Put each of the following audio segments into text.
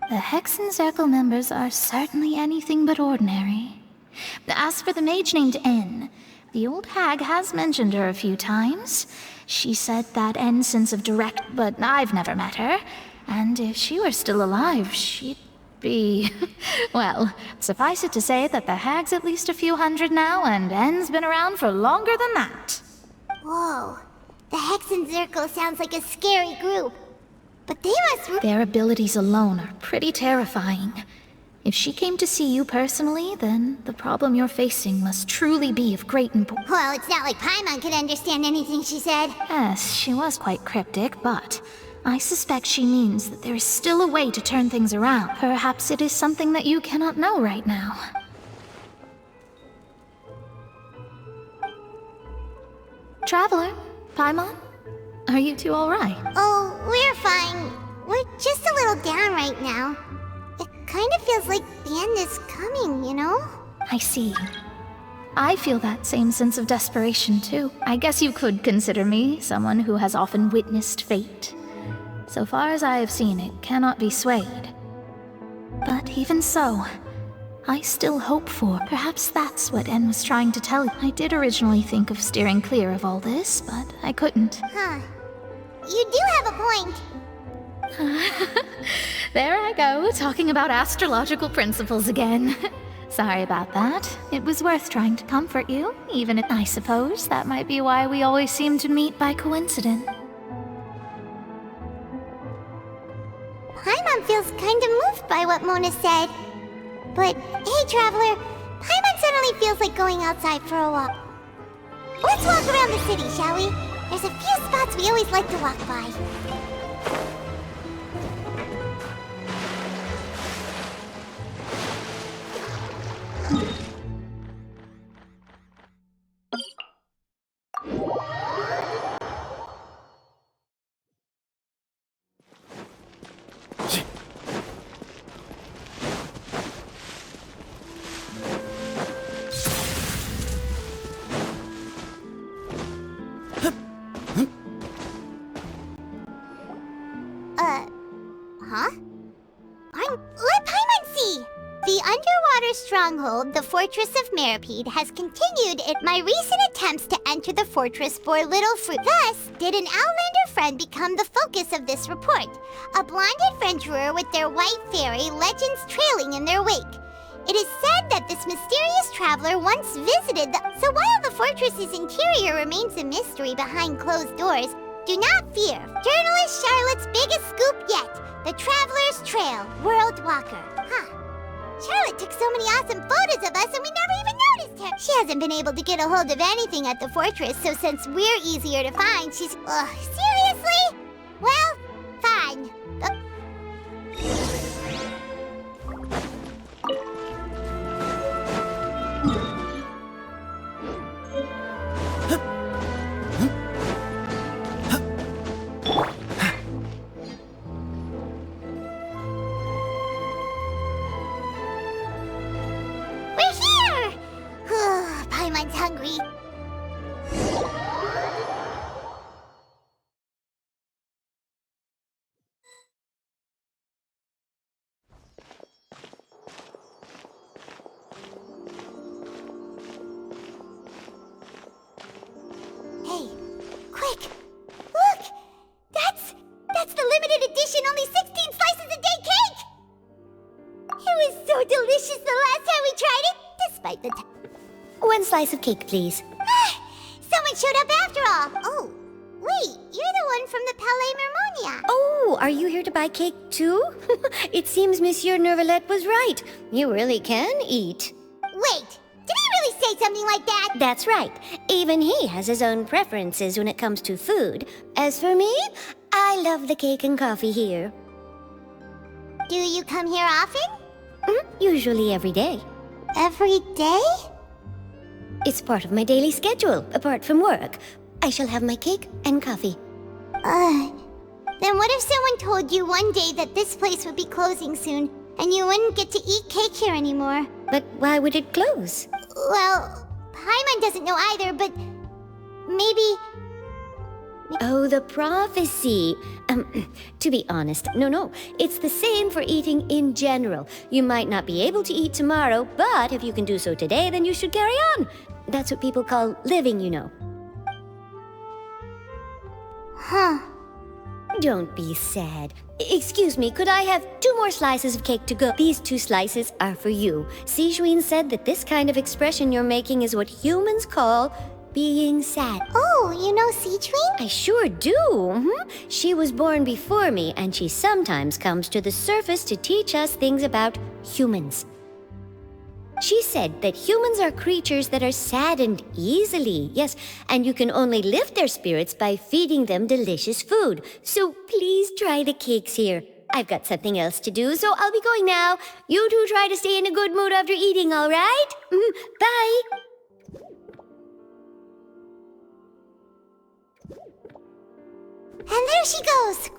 The Hexen Circle members are certainly anything but ordinary. As for the mage named N, the old hag has mentioned her a few times. She said that N's sense of direct, but I've never met her. And if she were still alive, she'd be... well, suffice it to say that the hag's at least a few hundred now, and N's been around for longer than that. Whoa. The Hexen Circle sounds like a scary group. But they must... Their abilities alone are pretty terrifying. If she came to see you personally, then the problem you're facing must truly be of great importance. Well, it's not like Paimon could understand anything she said. Yes, she was quite cryptic, but I suspect she means that there is still a way to turn things around. Perhaps it is something that you cannot know right now. Traveler, Paimon, are you two all right? Oh, we're fine. We're just a little down right now. It kind of feels like the end is coming, you know? I see. I feel that same sense of desperation, too. I guess you could consider me someone who has often witnessed fate. So far as I have seen, it cannot be swayed. But even so, I still hope for. Perhaps that's what N was trying to tell you. I did originally think of steering clear of all this, but I couldn't. Huh. You do have a point. There I go, talking about astrological principles again. Sorry about that. It was worth trying to comfort you, even if I suppose that might be why we always seem to meet by coincidence. Paimon feels kind of moved by what Mona said. But, hey Traveler, Paimon suddenly feels like going outside for a walk. Let's walk around the city, shall we? There's a few spots we always like to walk by. Let Paimon see! The underwater stronghold, the Fortress of Meripede, has continued my recent attempts to enter the fortress bore little fruit. Thus, did an Outlander friend become the focus of this report. A blind adventurer with their white fairy, legends trailing in their wake. It is said that this mysterious traveler once visited So while the fortress's interior remains a mystery behind closed doors, do not fear. Journalist Charlotte's biggest scoop yet. The Traveler's Trail, World Walker. Huh. Charlotte took so many awesome photos of us and we never even noticed her. She hasn't been able to get a hold of anything at the fortress, so since we're easier to find, she's... seriously? Well, fine. Paimon's hungry. Hey, quick! Look! That's the limited edition, only 16 slices a day cake! It was so delicious the last time we tried it, despite the... One slice of cake, please. Someone showed up after all! Oh, wait, you're the one from the Palais Mermonia. Oh, are you here to buy cake too? It seems Monsieur Nervalette was right. You really can eat. Wait, did he really say something like that? That's right. Even he has his own preferences when it comes to food. As for me, I love the cake and coffee here. Do you come here often? Usually every day. Every day? It's part of my daily schedule, apart from work. I shall have my cake and coffee. Then what if someone told you one day that this place would be closing soon, and you wouldn't get to eat cake here anymore? But why would it close? Well, Paimon doesn't know either, but maybe... Oh, the prophecy. To be honest, no. It's the same for eating in general. You might not be able to eat tomorrow, but if you can do so today, then you should carry on. That's what people call living, you know. Huh. Don't be sad. Excuse me, could I have 2 more slices of cake to go? These 2 slices are for you. Sijuin said that this kind of expression you're making is what humans call being sad. Oh, you know Sijuin? I sure do. She was born before me, and she sometimes comes to the surface to teach us things about humans. She said that humans are creatures that are saddened easily, yes, and you can only lift their spirits by feeding them delicious food. So please try the cakes here. I've got something else to do, so I'll be going now. You two try to stay in a good mood after eating, all right? Bye. And there she goes.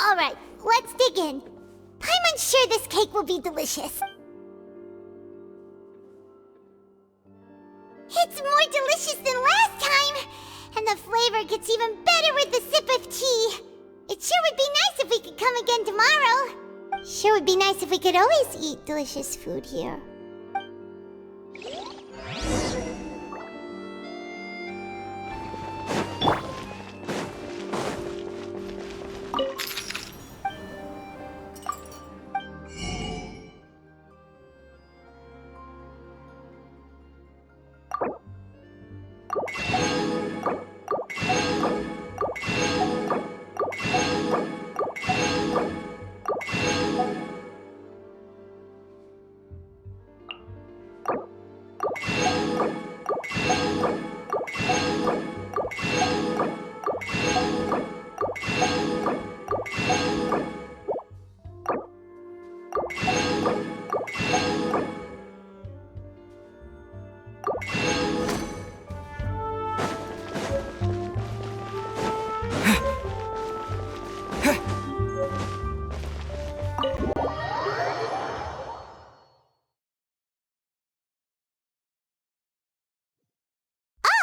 All right, let's dig in. I'm sure this cake will be delicious. It's more delicious than last time, and the flavor gets even better with the sip of tea. It sure would be nice if we could come again tomorrow. Sure would be nice if we could always eat delicious food here.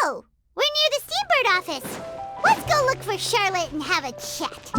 Oh, we're near the Steambird office. Let's go look for Charlotte and have a chat.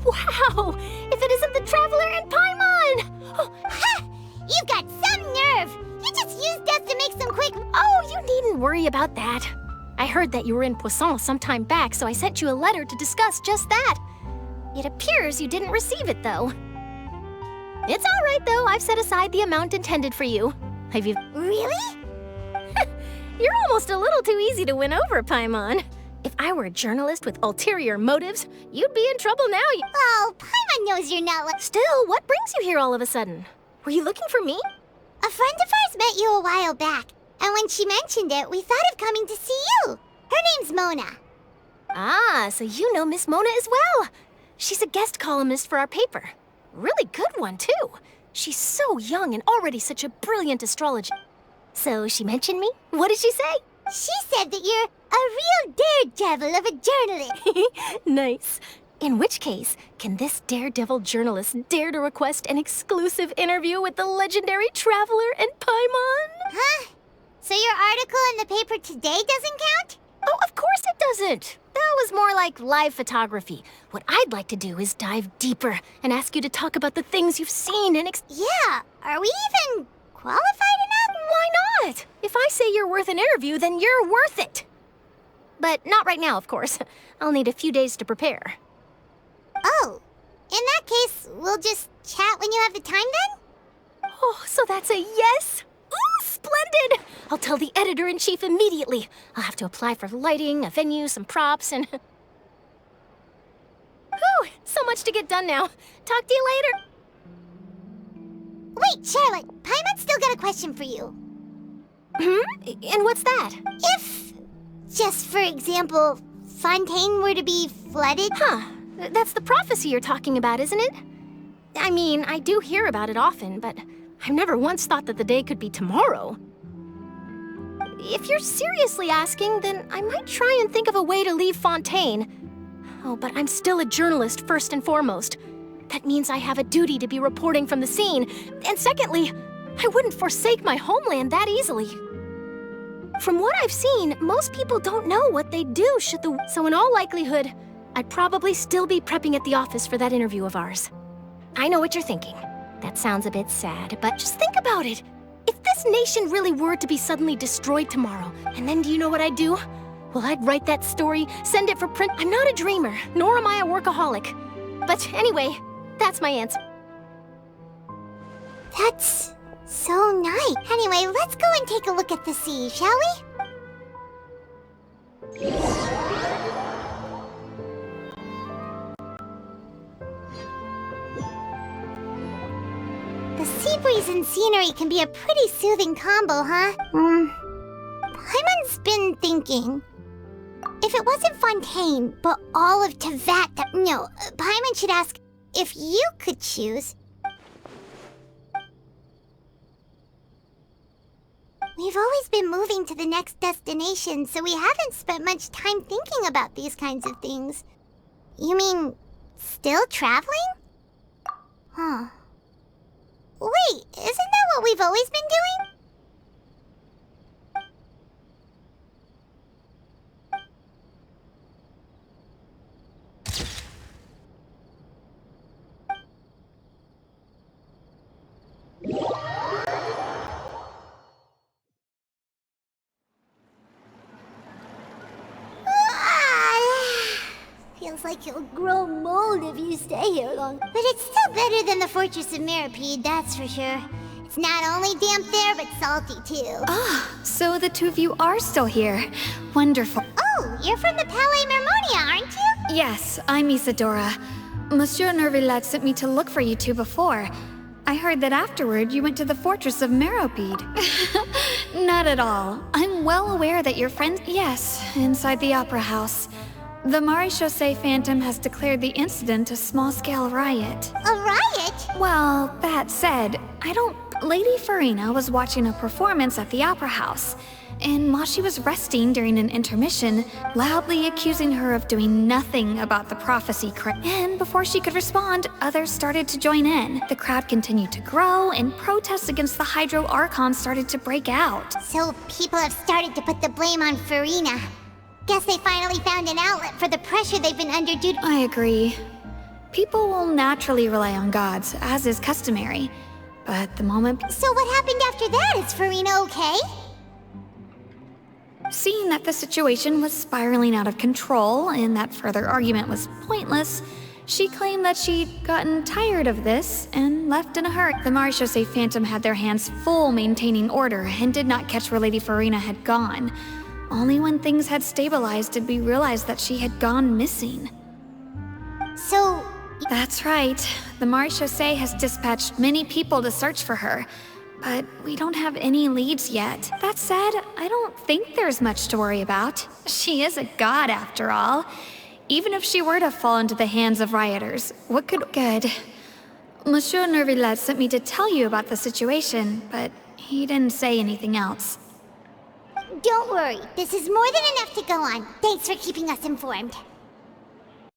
Wow! If it isn't the Traveler and Paimon! Oh, ha! You've got some nerve! You just used us to make some quick... Oh, you needn't worry about that. I heard that you were in Poisson some time back, so I sent you a letter to discuss just that. It appears you didn't receive it, though. It's all right, though. I've set aside the amount intended for you. Have you... Really? You're almost a little too easy to win over, Paimon. If I were a journalist with ulterior motives, you'd be in trouble now. Oh, Paimon knows you're not like... Still, what brings you here all of a sudden? Were you looking for me? A friend of ours met you a while back, and when she mentioned it, we thought of coming to see you. Her name's Mona. Ah, so you know Miss Mona as well. She's a guest columnist for our paper. Really good one, too. She's so young and already such a brilliant astrologer. So she mentioned me? What did she say? She said that you're a real daredevil of a journalist. Nice. In which case, can this daredevil journalist dare to request an exclusive interview with the legendary Traveler and Paimon? Huh? So your article in the paper today doesn't count? Oh, of course it doesn't. That was more like live photography. What I'd like to do is dive deeper and ask you to talk about the things you've seen and Yeah, are we even qualified enough? Why not? If I say you're worth an interview, then you're worth it. But not right now, of course. I'll need a few days to prepare. Oh, that case, we'll just chat when you have the time then? Oh, so that's a yes? Ooh, splendid! I'll tell the editor-in-chief immediately. I'll have to apply for lighting, a venue, some props, and... Whew, so much to get done now. Talk to you later. Wait, Charlotte, Paimon's still got a question for you. And what's that? If, just for example, Fontaine were to be flooded... Huh, that's the prophecy you're talking about, isn't it? I mean, I do hear about it often, but I've never once thought that the day could be tomorrow. If you're seriously asking, then I might try and think of a way to leave Fontaine. Oh, but I'm still a journalist first and foremost. That means I have a duty to be reporting from the scene. And secondly, I wouldn't forsake my homeland that easily. From what I've seen, most people don't know what they'd do should the... So in all likelihood, I'd probably still be prepping at the office for that interview of ours. I know what you're thinking. That sounds a bit sad, but just think about it. If this nation really were to be suddenly destroyed tomorrow, and then do you know what I'd do? Well, I'd write that story, send it for print. I'm not a dreamer, nor am I a workaholic. But anyway, that's my answer. That's so nice. Anyway, let's go and take a look at the sea, shall we? The sea breeze and scenery can be a pretty soothing combo, huh? Paimon's been thinking. If it wasn't Fontaine, but all of Tevat, no, Paimon should ask if you could choose. We've always been moving to the next destination, so we haven't spent much time thinking about these kinds of things. You mean, still traveling? Huh. Wait, isn't that what we've always been doing? Feels like you'll grow mold if you stay here long. But it's still better than the Fortress of Meripede, that's for sure. It's not only damp there, but salty too. Ah, so the two of you are still here. Wonderful. Oh, you're from the Palais Mermonia, aren't you? Yes, I'm Isadora. Monsieur Nervillet sent me to look for you two before. I heard that afterward you went to the Fortress of Meripede. Not at all. I'm well aware that your friends... Yes, inside the Opera House. The Maréchaussée Phantom has declared the incident a small-scale riot. A riot? Well, that said, Lady Farina was watching a performance at the Opera House, and while she was resting during an intermission, loudly accusing her of doing nothing about the prophecy and before she could respond, others started to join in. The crowd continued to grow, and protests against the Hydro Archon started to break out. So people have started to put the blame on Farina. Guess they finally found an outlet for the pressure they've been under due to... I agree. People will naturally rely on gods, as is customary. But the moment... So what happened after that? Is Farina okay? Seeing that the situation was spiraling out of control and that further argument was pointless, she claimed that she'd gotten tired of this and left in a hurry. The Maréchaussée Phantom had their hands full maintaining order and did not catch where Lady Farina had gone. Only when things had stabilized did we realize that she had gone missing. So... That's right. The Maréchaussée has dispatched many people to search for her, but we don't have any leads yet. That said, I don't think there's much to worry about. She is a god, after all. Even if she were to fall into the hands of rioters, what could... Good. Monsieur Nervillet sent me to tell you about the situation, but he didn't say anything else. Don't worry, this is more than enough to go on. Thanks for keeping us informed.